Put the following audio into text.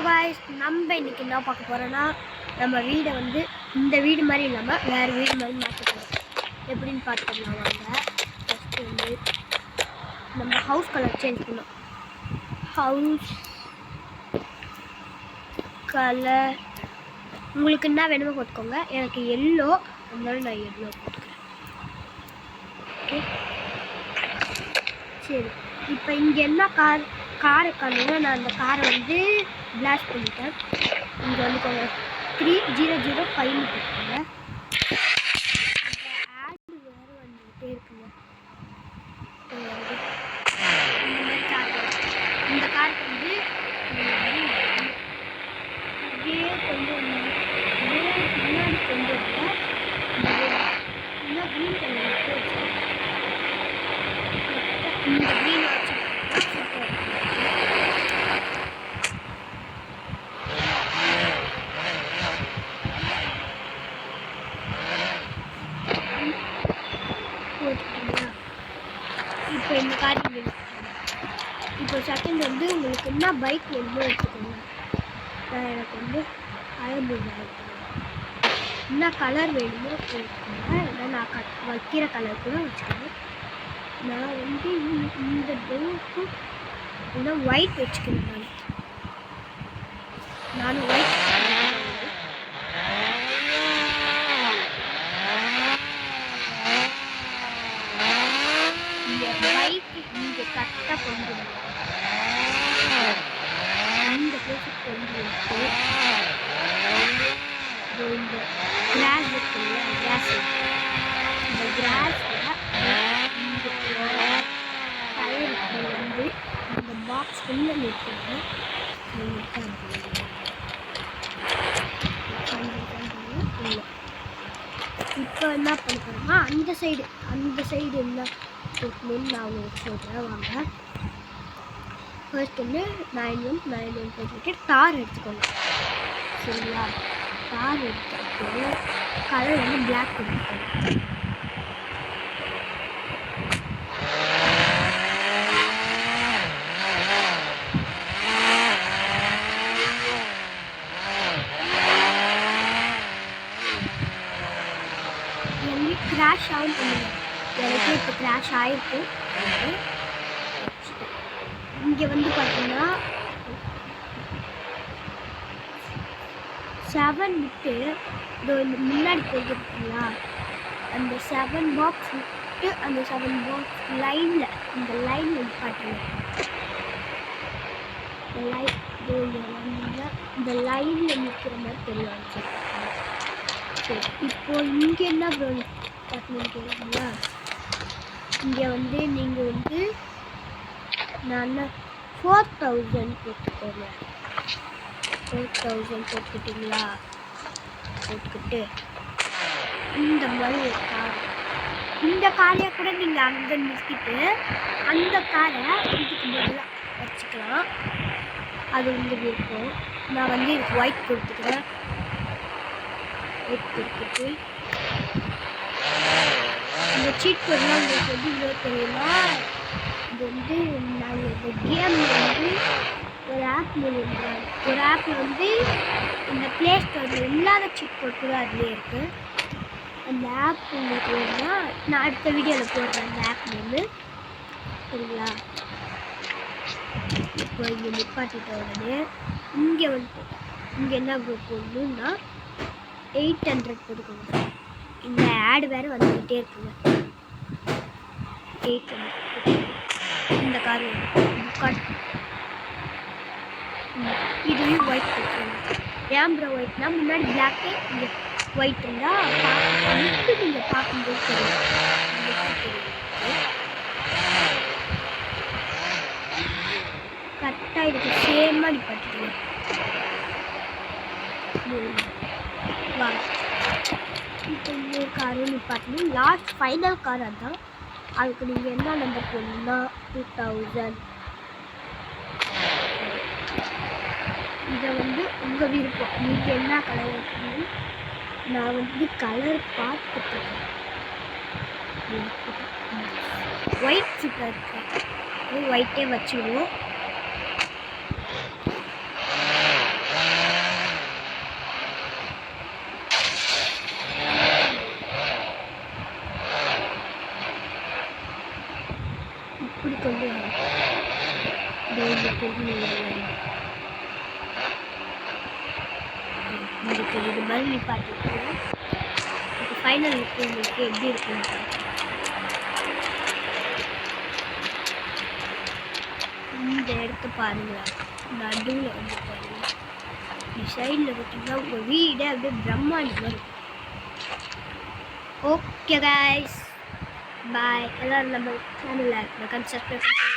Guys நம்ம இன்னைக்கு என்ன பார்க்க போறோம்னா நம்ம வீடை வந்து இந்த வீடு மாதிரி இல்லாம வேற வீடு மாதிரி மாத்த போறோம். எப்படின்னு பார்த்துக்கலாம் வாங்க. ஃபர்ஸ்ட் வந்து நம்ம ஹவுஸ் கலர் சேஞ்ச் பண்ணோம். ஹவுஸ் கலர் உங்களுக்கு என்ன வேணுமோ போட்டுக்கோங்க. எனக்கு எல்லோ, அதனால நான் எல்லோ போட்டுக்கிறேன். ஓகே சரி, இப்போ இங்கே என்ன காரை காணுங்க. நான் அந்த காரை வந்து பிளாஸ்ட் பண்ணிட்டேன். இங்கே வந்து கொஞ்சம் 3005 போட்டுக்கோங்க. ஆடு வேறு வந்துகிட்டே இருக்குங்க. இந்த காருக்கு வந்து அப்படியே கொண்டு முன்னாடி கொண்டு வரேன். இன்னும் க்ரீன் கலர் இந்த க்ரீன் வச்சு இப்போ இந்த கார் இப்போ செகண்ட் வந்து உங்களுக்கு என்ன பைக் வேணுமோ எடுத்துக்கோங்க. எனக்கு வந்து அயர்பூல் பைக் என்ன கலர் வேணுமோ எடுத்துக்கோங்க. இல்லை நான் வைக்கிற கலர் கூட வச்சுக்கோங்க. நான் வந்து இந்த டோருக்கு இல்லை ஒயிட் வச்சுக்கிறேன். நான் ஒயிட் பைக்கு இங்கே கரெக்டாக கொண்டு இந்த பிளேஸுக்கு கொண்டு வந்து இந்த கிராஸ் இருக்குல்ல, கிராஸ் இந்த கிராஸில் இந்த டயருக்கு வந்து இந்த பாக்ஸ் உள்ளே நிற்கிறது. இப்போ என்ன பண்ண போகிறோம்னா அந்த சைடு என்ன போட்டுன்னு நான் உங்களுக்கு சொல்கிறேன் வாங்க. ஃபர்ஸ்ட் வந்து 9191 போட்டுட்டு தார் எடுத்துக்கோங்க. சரியா, தார் எடுத்துக்கிட்டு கலர் வந்து பிளாக் எடுத்துக்கோங்க. கிராஷ் ஆகும் பண்ணுங்க. எனக்கு இப்போ கிராஷ் ஆகிருக்கு. இங்கே வந்து பார்த்தீங்கன்னா 7 விட்டு இந்த முன்னாடி போட்டுருக்கீங்களா, அந்த 7 பாக்ஸ் விட்டு அந்த 7 பாக்ஸ் லைனில் இந்த லைனில் பாட்டுங்க. இந்த லைனில் நிற்கிற மாதிரி தெரியும். சரி, இப்போ இங்கே என்ன பார்க்கணுன்னு கேட்குறீங்களா, இங்கே வந்து நீங்கள் வந்து நான் 4000 போட்டுக்கோங்க. 4000 போட்டுக்கிட்டிங்களா, போட்டுக்கிட்டு இந்த மாதிரி ஒரு கார், இந்த காரையை கூட நீங்கள் அங்கே நிறுத்திட்டு அந்த காரை இதுக்கு பதிலாக வச்சுக்கலாம். அது வந்து இருக்கும். நான் வந்து இதுக்கு ஒயிட் கொடுத்துக்கிறேன். ஒயிட் கொடுத்துட்டு இந்த சீட் கோட்லாம் உங்களுக்கு வந்து இவ்வளோ தெரியுமா, இது வந்து நாங்கள் இந்த கேமில் வந்து ஒரு ஆப் மூலியம் ஒரு ஆப்பில் வந்து இந்த ப்ளே ஸ்டோரில் இல்லாத சீட் கோட் கூட அதுலேயே இருக்குது. அந்த ஆப் உங்களுக்கு வேணும்னா நான் அடுத்த வீடியோவில் போடுறேன் அந்த ஆப் வந்து. சரிங்களா, இப்போ இங்கே நிப்பாட்டிட்ட உடனே இங்கே வந்து இங்கே என்ன போடணுன்னா 800 போட்டுக்கோங்க. இந்த ஆடு வேறு வந்துக்கிட்டே இருக்குங்க. 800 இந்த கார் இதுலேயும் ஒயிட் போட்டுருங்க. ஏன் ப்ரோ ஒயிட்னா முன்னாடி பிளாக்கு இங்கே ஒயிட் இருந்தால் நீங்கள் பார்க்கும்போது தெரியும். கரெக்டாக இதுக்கு சேமாக நிப்பாட்டிடுங்க. வாங்க, இப்போ இன்னொரு காரும் நிப்பாட்டணும். லாஸ்ட் ஃபைனல் கார் அதுதான். அதுக்கு நீங்கள் என்ன நம்பர் போடணும்னா 2000. இதை வந்து உங்கள் விருப்பம், நீங்கள் என்ன கலர் வைக்கணும். நான் வந்து கலர் பார்த்துட்ருக்கேன். ஒயிட் சூப்பராக இருக்கு. ஒயிட்டே வச்சுடுவோம். வந்து உங்களுக்கு இது மாதிரி நிப்பாட்டிக்கலாம். இப்போ ஃபைனல் லுக் உங்களுக்கு எப்படி இருக்குன்னு பார்க்கலாம். இந்த இடத்த பாருங்களா, நடுவில் வந்து பாருங்கள். இந்த சைடில் பார்த்தீங்கன்னா உங்கள் வீடே அப்படியே பிரம்மாண்டமாக இருக்கும். ஓகே கைஸ், பாய். எல்லோரும் நம்ம சேனலில் சப்ஸ்கிரைப் பண்ணுங்க.